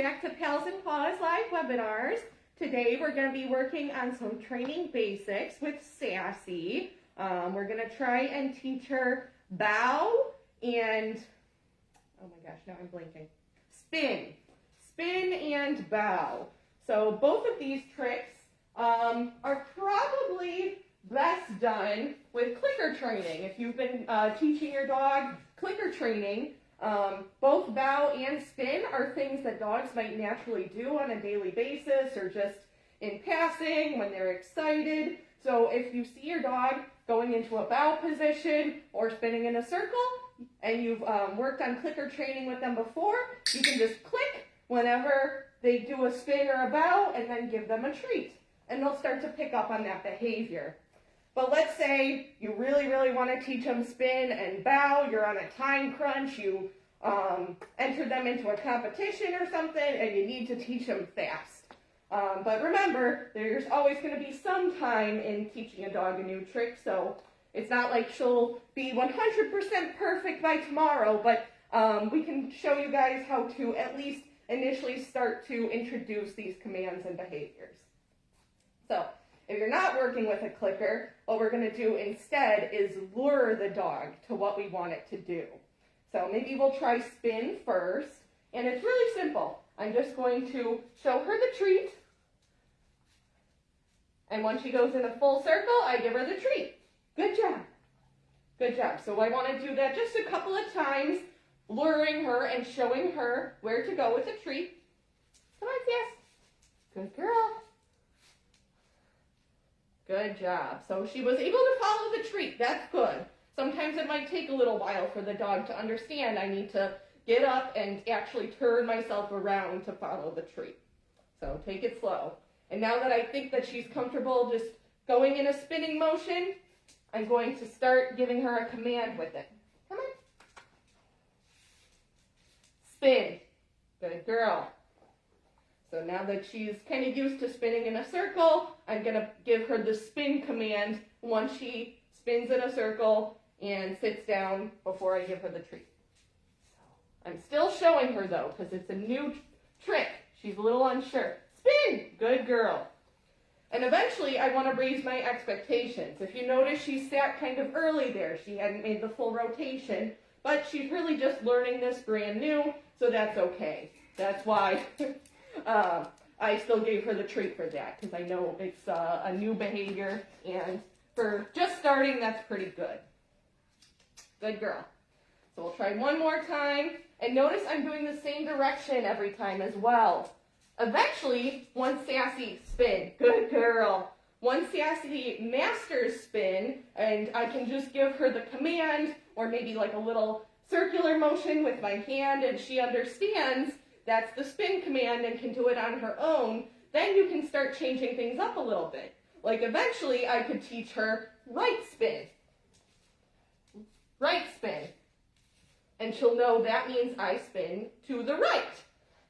back to Pals and Paws live webinars. Today we're going to be working on some training basics with Sassy. We're going to try and teach her bow and, oh my gosh, now I'm blinking, spin and bow. So both of these tricks are probably best done with clicker training. If you've been teaching your dog clicker training, both bow and spin are things that dogs might naturally do on a daily basis or just in passing when they're excited. So if you see your dog going into a bow position or spinning in a circle and you've worked on clicker training with them before, you can just click whenever they do a spin or a bow and then give them a treat. And they'll start to pick up on that behavior. But let's say you really want to teach them spin and bow, you're on a time crunch, you entered them into a competition or something, and you need to teach them fast. But remember, there's always going to be some time in teaching a dog a new trick, so it's not like she'll be 100% perfect by tomorrow, but we can show you guys how to at least initially start to introduce these commands and behaviors. So, if you're not working with a clicker, what we're going to do instead is lure the dog to what we want it to do. So maybe we'll try spin first, and it's really simple. I'm just going to show her the treat, and when she goes in a full circle, I give her the treat. Good job. Good job. So I want to do that just a couple of times, luring her and showing her where to go with the treat. Come on, Sass. Good girl. Good job. So she was able to follow the treat. That's good. Sometimes it might take a little while for the dog to understand I need to get up and actually turn myself around to follow the treat. So take it slow. And now that I think that she's comfortable just going in a spinning motion, I'm going to start giving her a command with it. Come on. Spin. Good girl. So now that she's kind of used to spinning in a circle, I'm going to give her the spin command once she spins in a circle and sits down before I give her the treat. So I'm still showing her though, because it's a new trick. She's a little unsure. Spin! Good girl. And eventually I want to raise my expectations. If you notice, she sat kind of early there. She hadn't made the full rotation, but she's really just learning this brand new, so that's okay. That's why I still gave her the treat for that, because I know it's a new behavior, and for just starting, that's pretty good. Good girl. So we'll try one more time, and notice I'm doing the same direction every time as well. Eventually, once Sassy spin, good girl. Once Sassy masters spin, and I can just give her the command, or maybe like a little circular motion with my hand, and she understands that's the spin command and can do it on her own, then you can start changing things up a little bit. Like eventually I could teach her right spin. Right spin. And she'll know that means I spin to the right.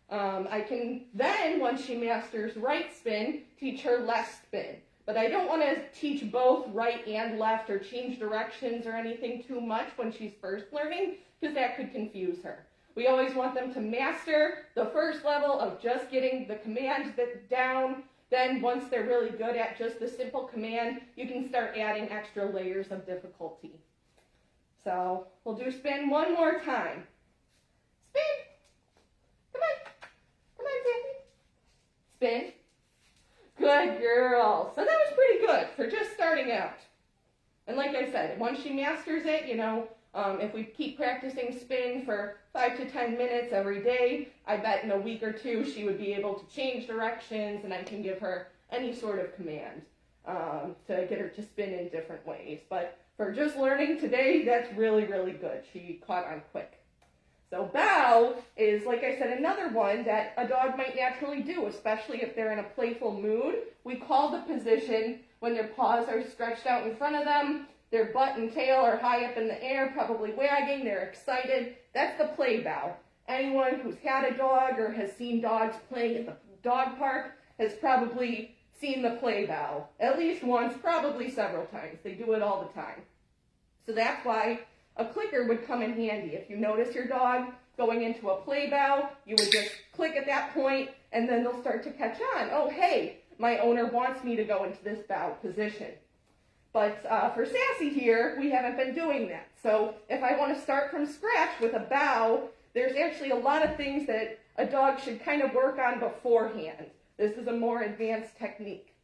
I can then, once she masters right spin, teach her left spin. But I don't want to teach both right and left or change directions or anything too much when she's first learning, because that could confuse her. We always want them to master the first level of just getting the command down. Then once they're really good at just the simple command, you can start adding extra layers of difficulty. So we'll do spin one more time. Spin. Come on. Come on, Sandy. Spin. Good girl. So that was pretty good for just starting out. And like I said, once she masters it, if we keep practicing spin for 5 to 10 minutes every day, I bet in a week or two she would be able to change directions, and I can give her any sort of command to get her to spin in different ways. But for just learning today, that's really good. She caught on quick. So bow is, like I said, another one that a dog might naturally do, especially if they're in a playful mood. We call the position when their paws are stretched out in front of them, their butt and tail are high up in the air, probably wagging, they're excited. That's the play bow. Anyone who's had a dog or has seen dogs playing at the dog park has probably seen the play bow. At least once, probably several times. They do it all the time. So that's why a clicker would come in handy. If you notice your dog going into a play bow, you would just click at that point, and then they'll start to catch on. Oh, hey, my owner wants me to go into this bow position. But for Sassy here, we haven't been doing that. So if I want to start from scratch with a bow, there's actually a lot of things that a dog should kind of work on beforehand. This is a more advanced technique.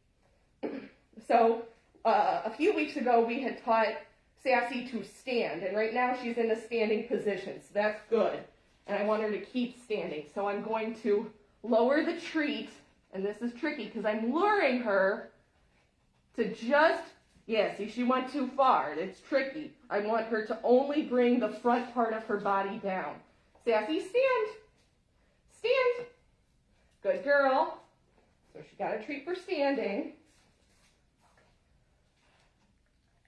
So a few weeks ago, we had taught Sassy to stand, and right now she's in a standing position, so that's good. And I want her to keep standing. So I'm going to lower the treat, and this is tricky because I'm luring her to just, yeah, see, she went too far. It's tricky. I want her to only bring the front part of her body down. Sassy, stand. Stand. Good girl. So she got a treat for standing.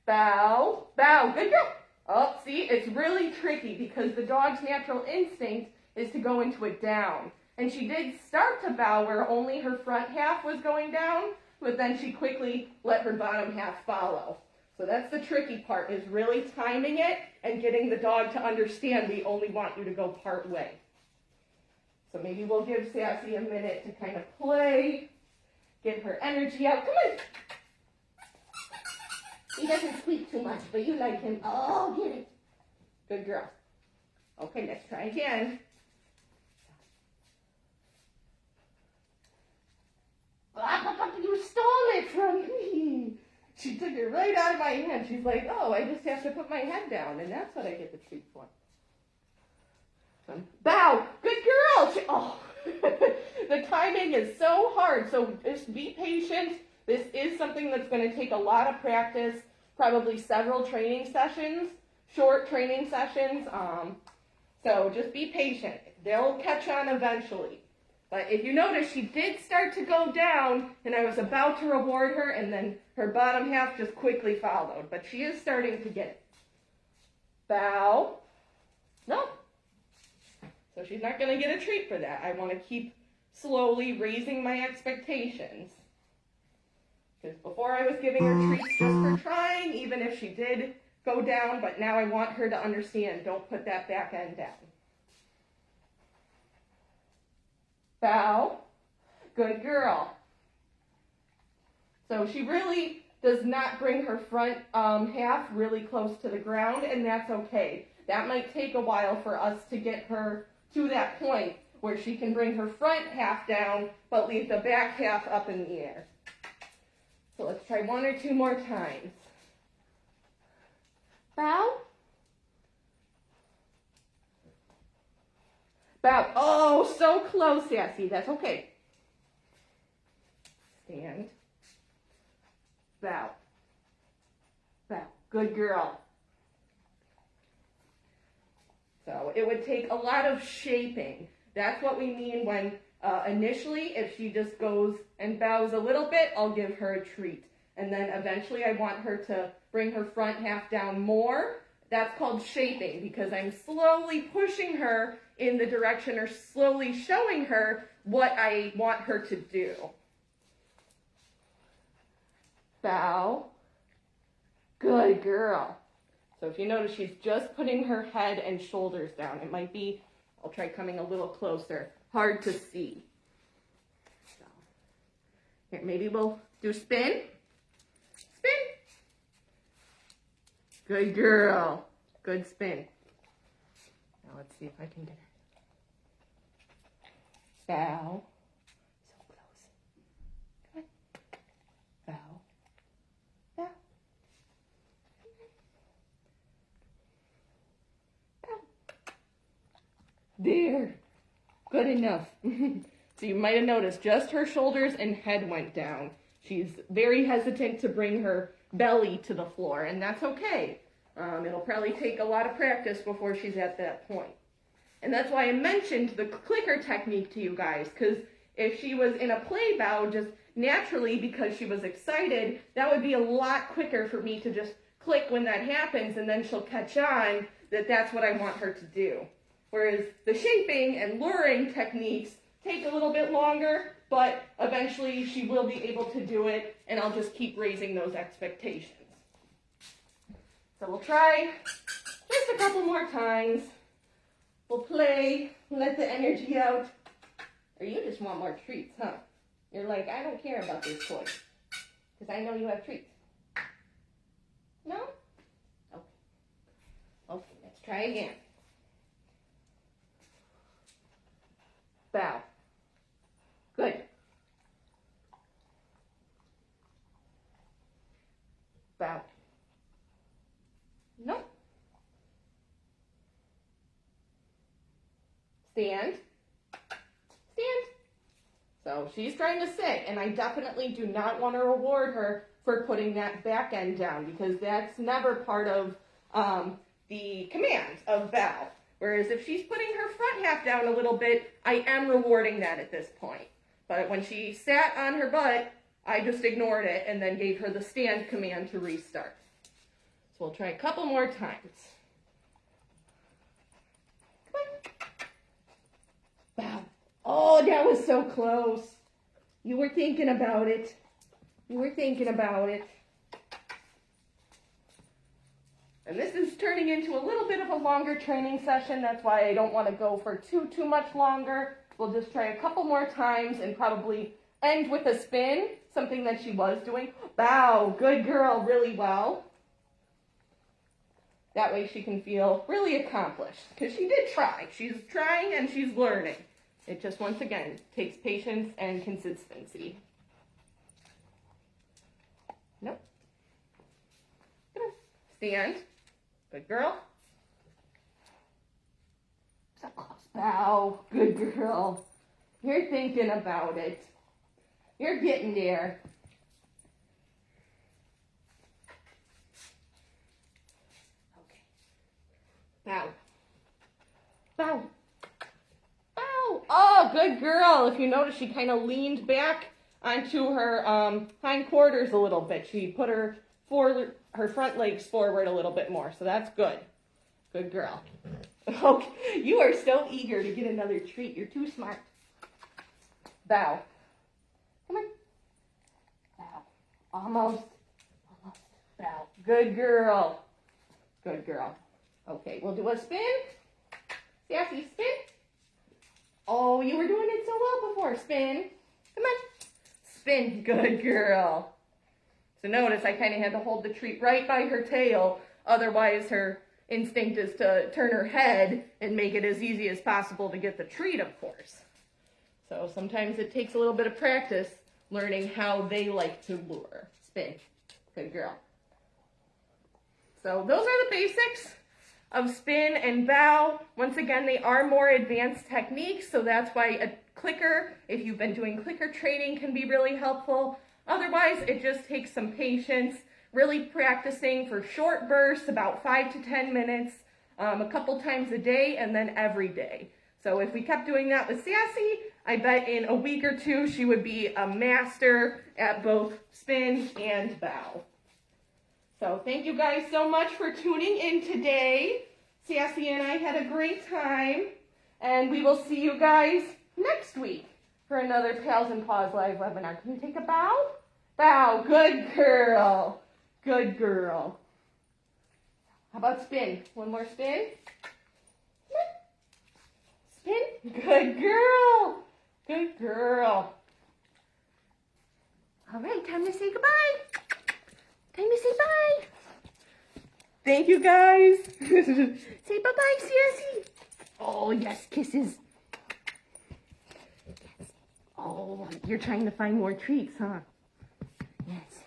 Bow. Bow. Good girl. Oh, see, it's really tricky because the dog's natural instinct is to go into a down. And she did start to bow where only her front half was going down, but then she quickly let her bottom half follow. So that's the tricky part, is really timing it and getting the dog to understand we only want you to go part way. So maybe we'll give Sassy a minute to kind of play, get her energy out. Come on. He doesn't squeak too much, but you like him. Oh, get it. Good girl. Okay, let's try again. You stole it from me. She took it right out of my hand. She's like, oh, I just have to put my head down, and that's what I get the treat for. Bow. Good girl. Oh, the timing is so hard, so just be patient. This is something that's going to take a lot of practice, probably several training sessions, short training sessions. So just be patient. They'll catch on eventually. But if you notice, she did start to go down, and I was about to reward her, and then her bottom half just quickly followed. But she is starting to get it. Bow. No. So she's not going to get a treat for that. I want to keep slowly raising my expectations. Because before I was giving her treats just for trying, even if she did go down, but now I want her to understand, don't put that back end down. Bow. Good girl. So she really does not bring her front half really close to the ground, and that's okay. That might take a while for us to get her to that point where she can bring her front half down, but leave the back half up in the air. So let's try one or two more times. Bow. Bow. Oh, so close, Sassy. That's okay. Stand. Bow. Bow. Good girl. So it would take a lot of shaping. That's what we mean when initially, if she just goes and bows a little bit, I'll give her a treat. And then eventually I want her to bring her front half down more. That's called shaping, because I'm slowly pushing her in the direction, or slowly showing her what I want her to do. Bow. Good girl. So if you notice, she's just putting her head and shoulders down. It might be, I'll try coming a little closer, hard to see. So, here, maybe we'll do spin. Spin. Good girl. Good spin. Now let's see if I can get her. Bow. So close. Come on. Bow. Bow. Bow. There. Good enough. So you might have noticed just her shoulders and head went down. She's very hesitant to bring her belly to the floor, and that's okay. It'll probably take a lot of practice before she's at that point. And that's why I mentioned the clicker technique to you guys, because if she was in a play bow just naturally because she was excited, that would be a lot quicker for me to just click when that happens, and then she'll catch on that that's what I want her to do. Whereas the shaping and luring techniques take a little bit longer, but eventually she will be able to do it, and I'll just keep raising those expectations. So we'll try just a couple more times. We'll play, let the energy out. Or you just want more treats, huh? You're like, I don't care about this toy. Because I know you have treats. No? Okay. Okay, let's try again. Bow. Good. Bow. No. Stand. Stand. So she's trying to sit, and I definitely do not want to reward her for putting that back end down because that's never part of the commands of bow. Whereas if she's putting her front half down a little bit, I am rewarding that at this point. But when she sat on her butt, I just ignored it and then gave her the stand command to restart. So we'll try a couple more times. Come on. Bow. Oh, that was so close. You were thinking about it. You were thinking about it. And this is turning into a little bit of a longer training session. That's why I don't want to go for too much longer. We'll just try a couple more times and probably end with a spin, something that she was doing. Bow, good girl, really well. That way she can feel really accomplished because she did try. She's trying and she's learning. It just, once again, takes patience and consistency. Nope. Come on. Stand. Good girl. So close. Bow. Good girl. You're thinking about it. You're getting there. Okay. Bow. Bow. Bow. Oh, good girl. If you notice, she kind of leaned back onto her hind quarters a little bit. She put her front legs forward a little bit more, so that's good. Good girl. Okay, you are so eager to get another treat. You're too smart. Bow. Come on. Bow. Almost. Almost. Bow. Good girl. Good girl. Okay, we'll do a spin. Sassy, spin. Oh, you were doing it so well before. Spin. Come on. Spin. Good girl. So notice I kind of had to hold the treat right by her tail. Otherwise, her instinct is to turn her head and make it as easy as possible to get the treat, of course. So sometimes it takes a little bit of practice learning how they like to lure. Spin. Good girl. So those are the basics of spin and bow. Once again, they are more advanced techniques, so that's why a clicker, if you've been doing clicker training, can be really helpful. Otherwise, it just takes some patience, really practicing for short bursts, about 5 to 10 minutes, a couple times a day, and then every day. So if we kept doing that with Sassy, I bet in a week or two she would be a master at both spin and bow. So thank you guys so much for tuning in today. Sassy and I had a great time, and we will see you guys next week for another Pals and Paws Live webinar. Can you take a bow? Bow. Good girl. Good girl. How about spin? One more spin. Spin. Good girl. Good girl. All right, time to say goodbye. Time to say bye. Thank you, guys. Say bye-bye, Sassy. Oh, yes, kisses. Yes. Oh, you're trying to find more treats, huh? Yes.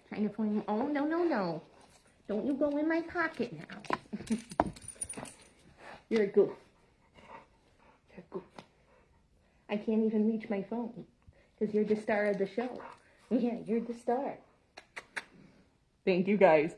Trying to find... Oh, no, no, no. Don't you go in my pocket now. You're a goof. You're a goof. I can't even reach my phone because you're the star of the show. Yeah, you're the star. Thank you, guys.